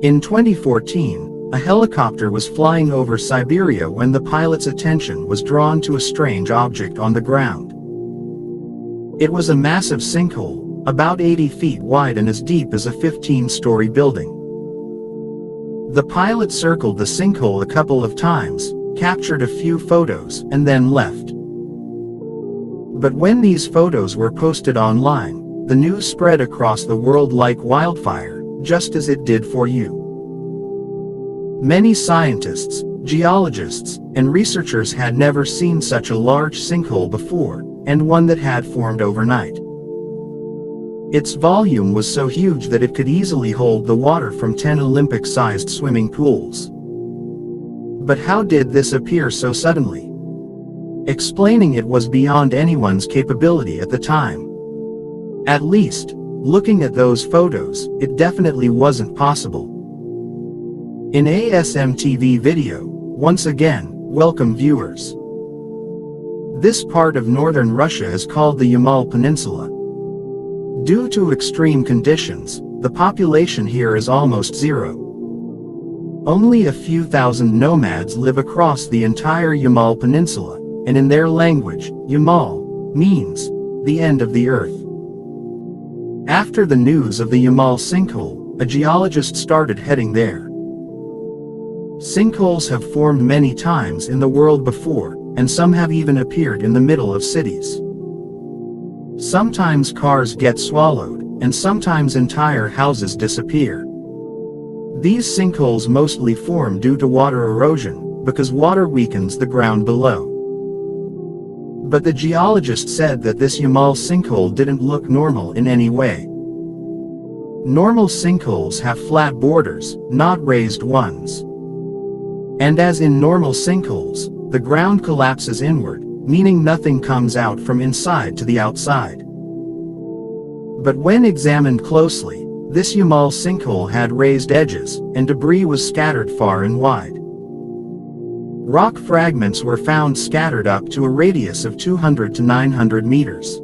In 2014, a helicopter was flying over Siberia when the pilot's attention was drawn to a strange object on the ground. It was a massive sinkhole, about 80 feet wide and as deep as a 15-story building. The pilot circled the sinkhole a couple of times, captured a few photos, and then left. But when these photos were posted online, the news spread across the world like wildfire, just as it did for you. Many scientists, geologists, and researchers had never seen such a large sinkhole before, and one that had formed overnight. Its volume was so huge that it could easily hold the water from 10 Olympic-sized swimming pools. But how did this appear so suddenly? Explaining it was beyond anyone's capability at the time. At least, looking at those photos, it definitely wasn't possible. In ASMTV video, once again, welcome viewers. This part of northern Russia is called the Yamal Peninsula. Due to extreme conditions, the population here is almost zero. Only a few thousand nomads live across the entire Yamal Peninsula, and in their language, Yamal means the end of the earth. After the news of the Yamal sinkhole, a geologist started heading there. Sinkholes have formed many times in the world before, and some have even appeared in the middle of cities. Sometimes cars get swallowed, and sometimes entire houses disappear. These sinkholes mostly form due to water erosion, because water weakens the ground below. But the geologist said that this Yamal sinkhole didn't look normal in any way. Normal sinkholes have flat borders, not raised ones. And as in normal sinkholes, the ground collapses inward, meaning nothing comes out from inside to the outside. But when examined closely, this Yamal sinkhole had raised edges, and debris was scattered far and wide. Rock fragments were found scattered up to a radius of 200 to 900 meters.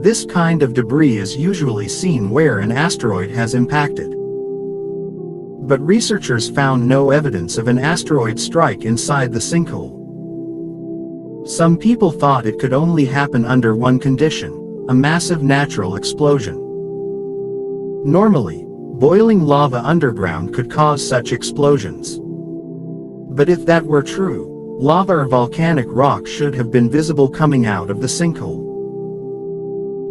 This kind of debris is usually seen where an asteroid has impacted. But researchers found no evidence of an asteroid strike inside the sinkhole. Some people thought it could only happen under one condition: a massive natural explosion. Normally, boiling lava underground could cause such explosions. But if that were true, lava or volcanic rock should have been visible coming out of the sinkhole.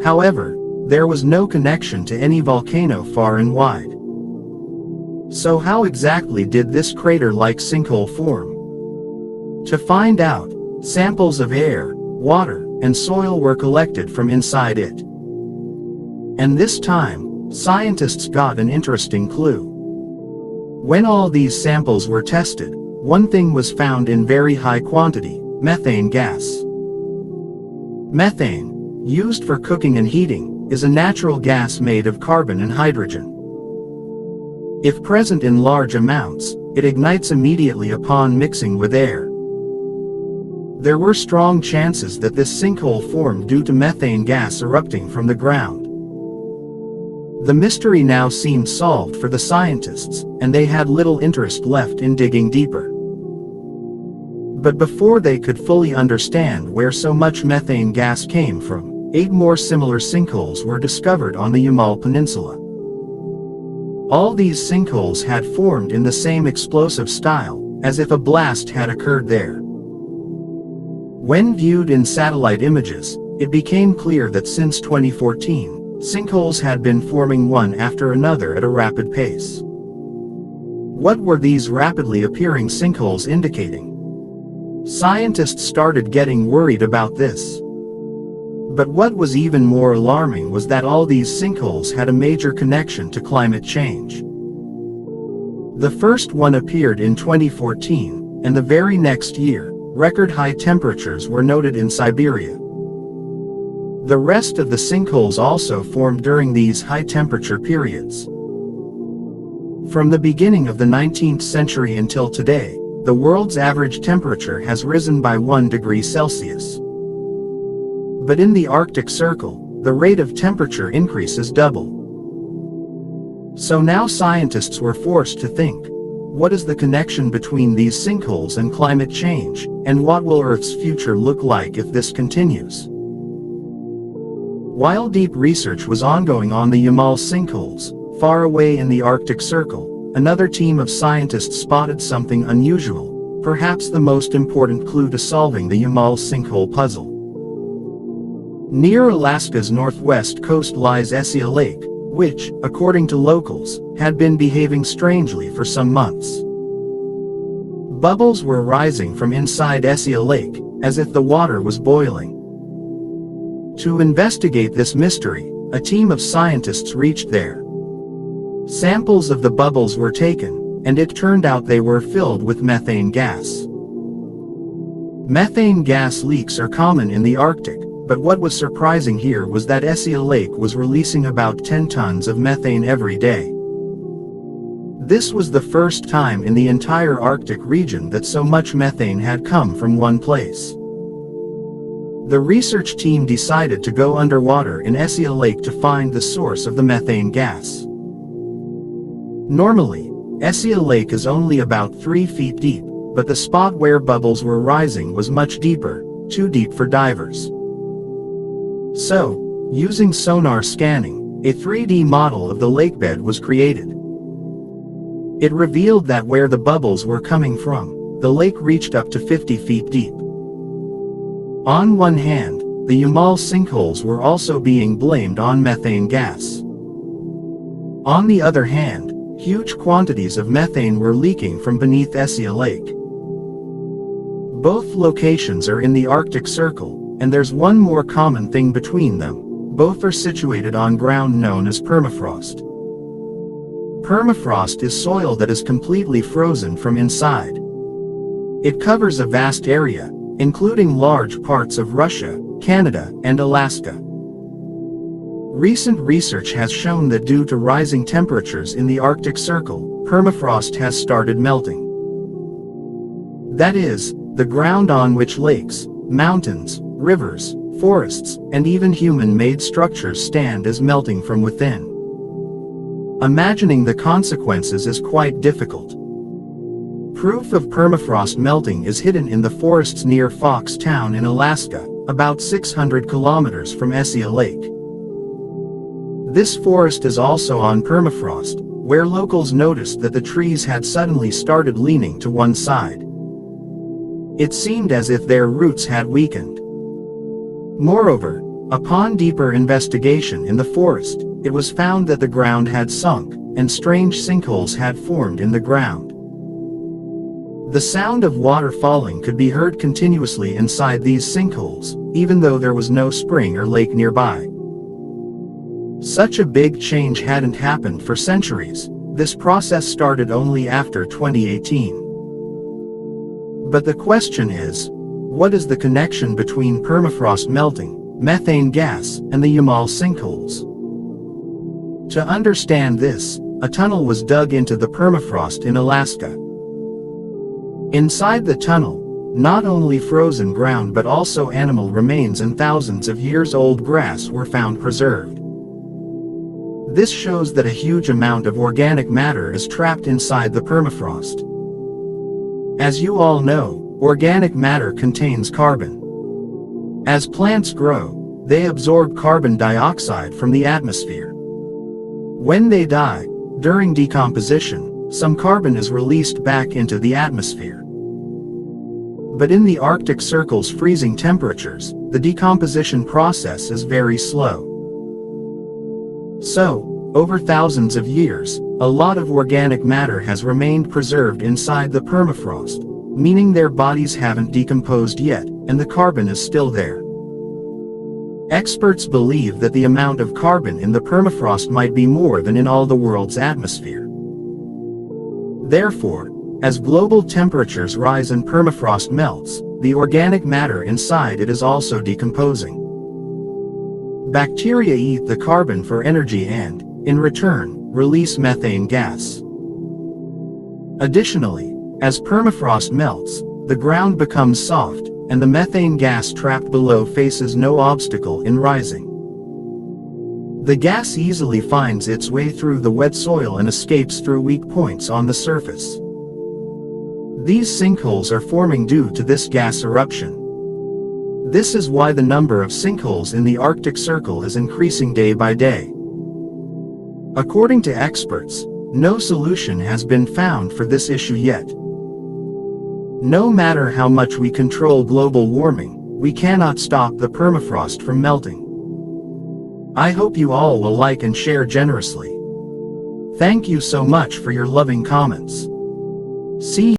However, there was no connection to any volcano far and wide. So how exactly did this crater-like sinkhole form? To find out, samples of air, water, and soil were collected from inside it. And this time, scientists got an interesting clue. When all these samples were tested, one thing was found in very high quantity: methane gas. Methane, used for cooking and heating, is a natural gas made of carbon and hydrogen. If present in large amounts, it ignites immediately upon mixing with air. There were strong chances that this sinkhole formed due to methane gas erupting from the ground. The mystery now seemed solved for the scientists, and they had little interest left in digging deeper. But before they could fully understand where so much methane gas came from, 8 more similar sinkholes were discovered on the Yamal Peninsula. All these sinkholes had formed in the same explosive style, as if a blast had occurred there. When viewed in satellite images, it became clear that since 2014, sinkholes had been forming one after another at a rapid pace. What were these rapidly appearing sinkholes indicating? Scientists started getting worried about this. But what was even more alarming was that all these sinkholes had a major connection to climate change. The first one appeared in 2014, and the very next year, record high temperatures were noted in Siberia. The rest of the sinkholes also formed during these high temperature periods. From the beginning of the 19th century until today, the world's average temperature has risen by 1 degree Celsius. But in the Arctic Circle, the rate of temperature increase is double. So now scientists were forced to think, what is the connection between these sinkholes and climate change, and what will Earth's future look like if this continues? While deep research was ongoing on the Yamal sinkholes, far away in the Arctic Circle, another team of scientists spotted something unusual, perhaps the most important clue to solving the Yamal sinkhole puzzle. Near Alaska's northwest coast lies Essia Lake, which, according to locals, had been behaving strangely for some months. Bubbles were rising from inside Essia Lake, as if the water was boiling. To investigate this mystery, a team of scientists reached there. Samples of the bubbles were taken, and it turned out they were filled with methane gas. Methane gas leaks are common in the Arctic, but what was surprising here was that Essia Lake was releasing about 10 tons of methane every day. This was the first time in the entire Arctic region that so much methane had come from one place. The research team decided to go underwater in Essia Lake to find the source of the methane gas. Normally, Essia Lake is only about 3 feet deep, but the spot where bubbles were rising was much deeper, too deep for divers. So, using sonar scanning, a 3D model of the lakebed was created. It revealed that where the bubbles were coming from, the lake reached up to 50 feet deep. On one hand, the Yamal sinkholes were also being blamed on methane gas. On the other hand, huge quantities of methane were leaking from beneath Essia Lake. Both locations are in the Arctic Circle, and there's one more common thing between them: both are situated on ground known as permafrost. Permafrost is soil that is completely frozen from inside. It covers a vast area, including large parts of Russia, Canada, and Alaska. Recent research has shown that due to rising temperatures in the Arctic Circle, permafrost has started melting. That is, the ground on which lakes, mountains, rivers, forests, and even human-made structures stand is melting from within. Imagining the consequences is quite difficult. Proof of permafrost melting is hidden in the forests near Fox Town in Alaska, about 600 kilometers from Essia Lake. This forest is also on permafrost, where locals noticed that the trees had suddenly started leaning to one side. It seemed as if their roots had weakened. Moreover, upon deeper investigation in the forest, it was found that the ground had sunk, and strange sinkholes had formed in the ground. The sound of water falling could be heard continuously inside these sinkholes, even though there was no spring or lake nearby. Such a big change hadn't happened for centuries. This process started only after 2018. But the question is, what is the connection between permafrost melting, methane gas, and the Yamal sinkholes? To understand this, a tunnel was dug into the permafrost in Alaska. Inside the tunnel, not only frozen ground but also animal remains and thousands of years old grass were found preserved. This shows that a huge amount of organic matter is trapped inside the permafrost. As you all know, organic matter contains carbon. As plants grow, they absorb carbon dioxide from the atmosphere. When they die, during decomposition, some carbon is released back into the atmosphere. But in the Arctic Circle's freezing temperatures, the decomposition process is very slow. So, over thousands of years, a lot of organic matter has remained preserved inside the permafrost, meaning their bodies haven't decomposed yet, and the carbon is still there. Experts believe that the amount of carbon in the permafrost might be more than in all the world's atmosphere. Therefore, as global temperatures rise and permafrost melts, the organic matter inside it is also decomposing. Bacteria eat the carbon for energy and, in return, release methane gas. Additionally, as permafrost melts, the ground becomes soft, and the methane gas trapped below faces no obstacle in rising. The gas easily finds its way through the wet soil and escapes through weak points on the surface. These sinkholes are forming due to this gas eruption. This is why the number of sinkholes in the Arctic Circle is increasing day by day. According to experts, no solution has been found for this issue yet. No matter how much we control global warming, we cannot stop the permafrost from melting. I hope you all will like and share generously. Thank you so much for your loving comments. See